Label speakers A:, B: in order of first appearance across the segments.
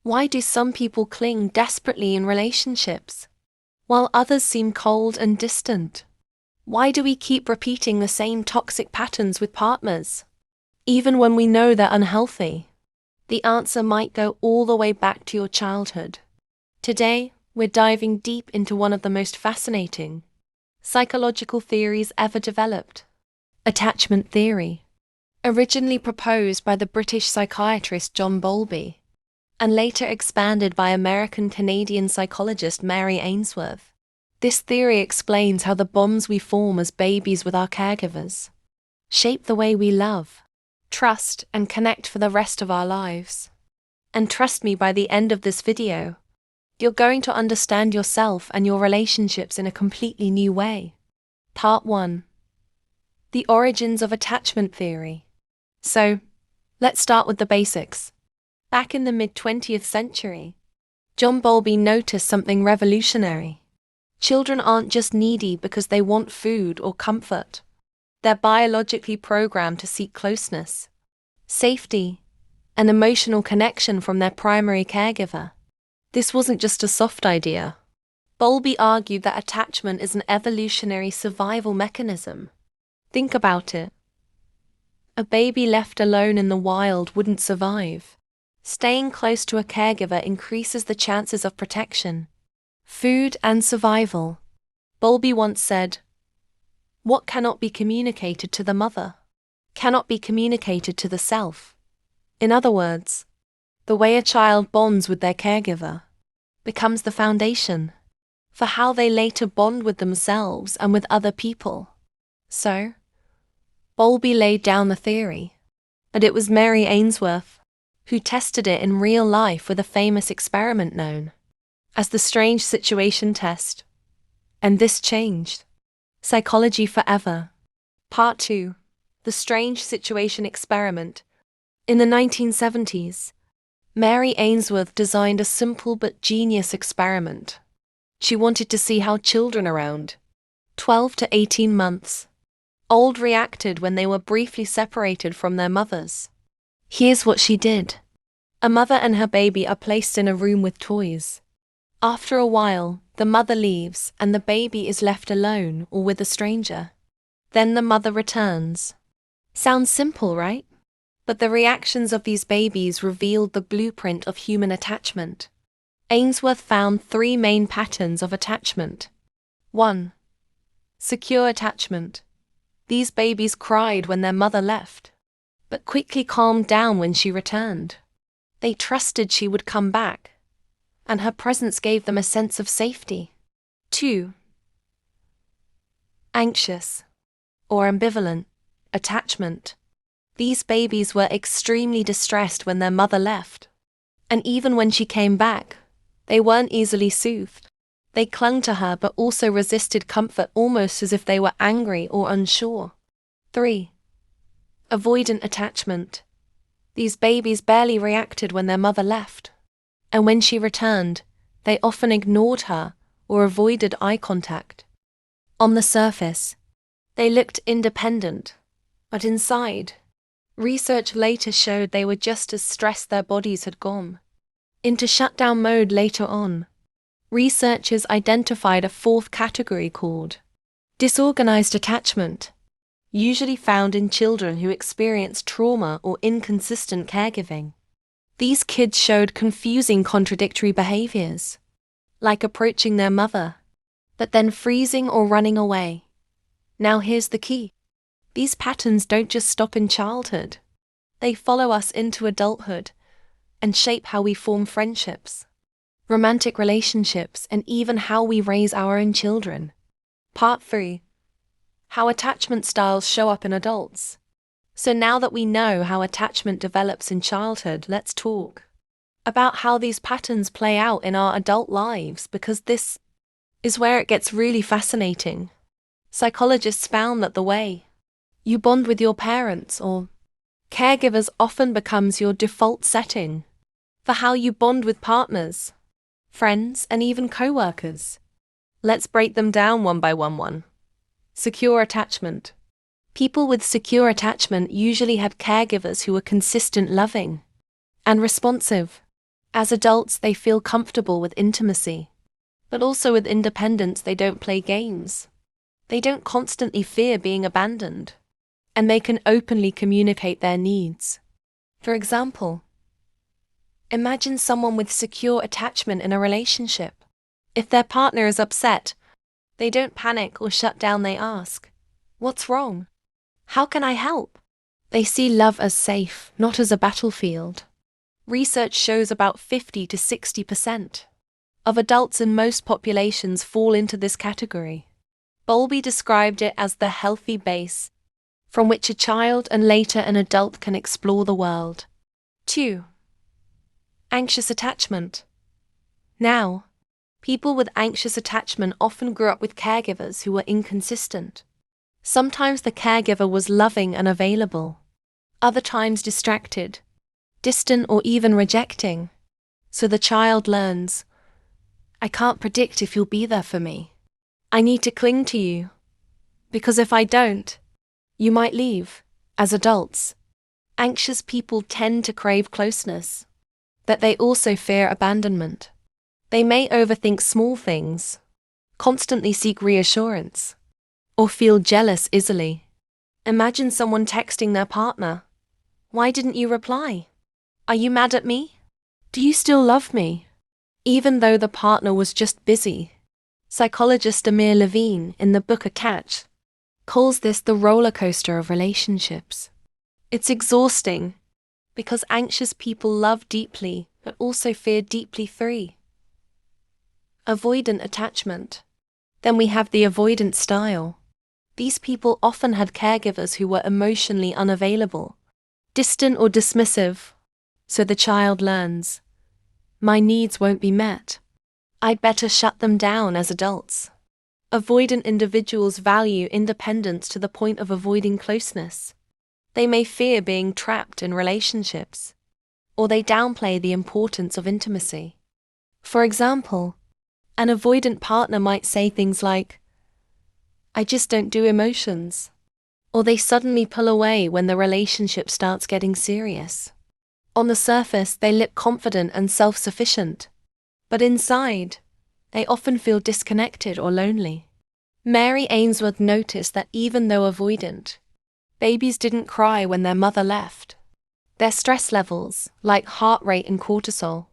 A: Why do some people cling desperately in relationships, while others seem cold and distant? Why do we keep repeating the same toxic patterns with partners, even when we know they're unhealthy? The answer might go all the way back to your childhood. Today, we're diving deep into one of the most fascinating psychological theories ever developed: attachment theory. Originally proposed by the British psychiatrist John Bowlby, and later expanded by American-Canadian psychologist Mary Ainsworth, this theory explains how the bonds we form as babies with our caregivers shape the way we love, trust, and connect for the rest of our lives. And trust me, by the end of this video, you're going to understand yourself and your relationships in a completely new way. Part 1. The origins of attachment theory. So, let's start with the basics. Back in the mid-20th century, John Bowlby noticed something revolutionary. Children aren't just needy because they want food or comfort. They're biologically programmed to seek closeness, safety, and emotional connection from their primary caregiver. This wasn't just a soft idea. Bowlby argued that attachment is an evolutionary survival mechanism. Think about it. A baby left alone in the wild wouldn't survive. Staying close to a caregiver increases the chances of protection, food, and survival. Bowlby once said, "What cannot be communicated to the mother cannot be communicated to the self." In other words, the way a child bonds with their caregiver becomes the foundation for how they later bond with themselves and with other people. So, Bowlby laid down the theory, but it was Mary Ainsworth who tested it in real life with a famous experiment known as the strange situation test. And this changed psychology forever. Part 2. The strange situation experiment. In the 1970s, Mary Ainsworth designed a simple but genius experiment. She wanted to see how children around 12 to 18 months old reacted when they were briefly separated from their mothers. Here's what she did. A mother and her baby are placed in a room with toys. After a while, the mother leaves and the baby is left alone or with a stranger. Then the mother returns. Sounds simple, right? But the reactions of these babies revealed the blueprint of human attachment. Ainsworth found 3 main patterns of attachment. 1. Secure attachment. These babies cried when their mother left, but quickly calmed down when she returned. They trusted she would come back, and her presence gave them a sense of safety. 2. Anxious or ambivalent attachment. These babies were extremely distressed when their mother left, and even when she came back, they weren't easily soothed. They clung to her but also resisted comfort almost as if they were angry or unsure. 3. Avoidant attachment. These babies barely reacted when their mother left, and when she returned, they often ignored her or avoided eye contact. On the surface, they looked independent, but inside, research later showed they were just as stressed their bodies had gone into shutdown mode later on. Researchers identified a 4th category called disorganized attachment, usually found in children who experience trauma or inconsistent caregiving. These kids showed confusing contradictory behaviors, like approaching their mother, but then freezing or running away. Now here's the key. These patterns don't just stop in childhood. They follow us into adulthood and shape how we form friendships, romantic relationships, and even how we raise our own children. Part 3. How attachment styles show up in adults. So now that we know how attachment develops in childhood, let's talk about how these patterns play out in our adult lives, because this is where it gets really fascinating. Psychologists found that the way you bond with your parents or caregivers often becomes your default setting for how you bond with partners, friends, and even co-workers. Let's break them down one by one. Secure attachment. People with secure attachment usually have caregivers who are consistent, loving, and responsive. As adults, they feel comfortable with intimacy, but also with independence. They don't play games. They don't constantly fear being abandoned, and they can openly communicate their needs. For example, imagine someone with secure attachment in a relationship. If their partner is upset, they don't panic or shut down. They ask, "What's wrong? How can I help?" They see love as safe, not as a battlefield. Research shows about 50 to 60% of adults in most populations fall into this category. Bowlby described it as the healthy base from which a child and later an adult can explore the world. 2. Anxious attachment. Now, people with anxious attachment often grew up with caregivers who were inconsistent. Sometimes the caregiver was loving and available, other times distracted, distant, or even rejecting. So the child learns, "I can't predict if you'll be there for me. I need to cling to you, because if I don't, you might leave." As adults, anxious people tend to crave closeness, but they also fear abandonment. They may overthink small things, constantly seek reassurance, or feel jealous easily. Imagine someone texting their partner, "Why didn't you reply? Are you mad at me? Do you still love me?" Even though the partner was just busy. Psychologist Amir Levine, in the book A Catch, calls this the roller coaster of relationships. It's exhausting, because anxious people love deeply but also fear deeply. 3. Avoidant attachment. Then we have the avoidant style. These people often had caregivers who were emotionally unavailable, distant or dismissive. So the child learns, "My needs won't be met. I'd better shut them down." As adults, avoidant individuals value independence to the point of avoiding closeness. They may fear being trapped in relationships, or they downplay the importance of intimacy. For example, an avoidant partner might say things like, "I just don't do emotions," or they suddenly pull away when the relationship starts getting serious. On the surface, they look confident and self-sufficient, but inside, they often feel disconnected or lonely. Mary Ainsworth noticed that even though avoidant, babies didn't cry when their mother left. Their stress levels, like heart rate and cortisol,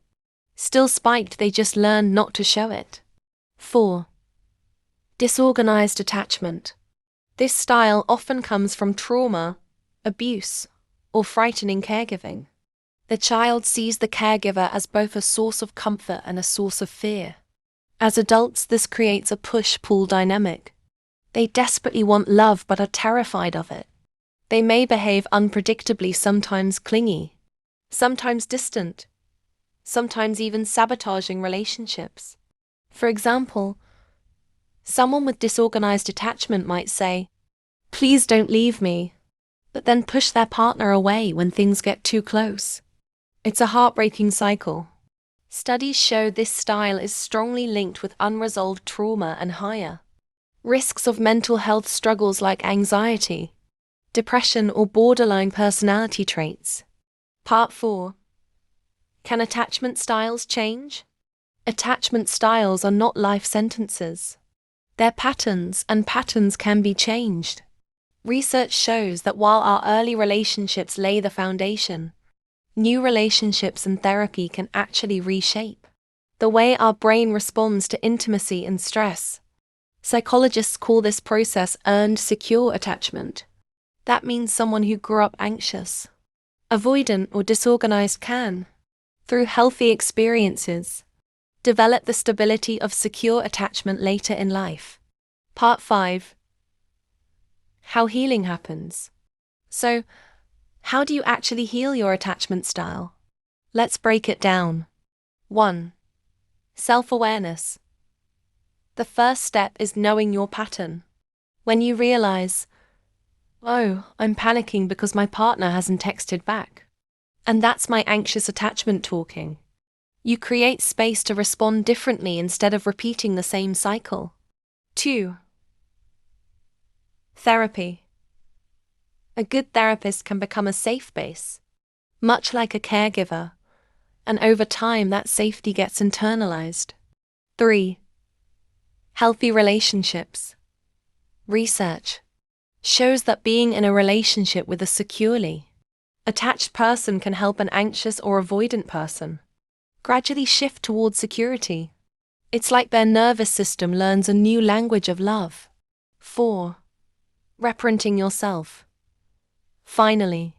A: still spiked. They just learned not to show it. 4. Disorganized attachment. This style often comes from trauma, abuse, or frightening caregiving. The child sees the caregiver as both a source of comfort and a source of fear. As adults, this creates a push-pull dynamic. They desperately want love but are terrified of it. They may behave unpredictably, sometimes clingy, sometimes distant, sometimes even sabotaging relationships. For example, someone with disorganized attachment might say, "Please don't leave me," but then push their partner away when things get too close. It's a heartbreaking cycle. Studies show this style is strongly linked with unresolved trauma and higher risks of mental health struggles like anxiety, depression, or borderline personality traits. Part 4. Can attachment styles change? Attachment styles are not life sentences. They're patterns, and patterns can be changed. Research shows that while our early relationships lay the foundation, new relationships and therapy can actually reshape the way our brain responds to intimacy and stress. Psychologists call this process earned secure attachment. That means someone who grew up anxious, avoidant, or disorganized can, through healthy experiences, develop the stability of secure attachment later in life. Part 5. How healing happens. So, how do you actually heal your attachment style? Let's break it down. 1. Self-awareness. The first step is knowing your pattern. When you realize, "Oh, I'm panicking because my partner hasn't texted back, and that's my anxious attachment talking," you create space to respond differently instead of repeating the same cycle. 2. Therapy. A good therapist can become a safe base, much like a caregiver, and over time that safety gets internalized. 3. Healthy relationships. Research shows that being in a relationship with a securely attached person can help an anxious or avoidant person gradually shift towards security. It's like their nervous system learns a new language of love. 4. Reparenting yourself. Finally,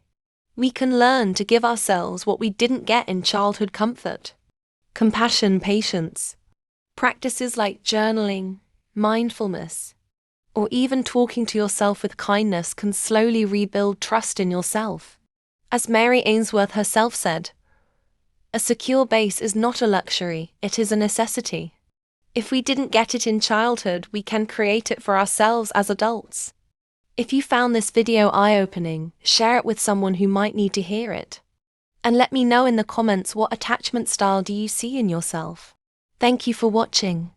A: we can learn to give ourselves what we didn't get in childhood: comfort, compassion, patience. Practices like journaling, mindfulness, or even talking to yourself with kindness can slowly rebuild trust in yourself. As Mary Ainsworth herself said, "A secure base is not a luxury, it is a necessity." If we didn't get it in childhood, we can create it for ourselves as adults. If you found this video eye-opening, share it with someone who might need to hear it. And let me know in the comments, what attachment style do you see in yourself? Thank you for watching.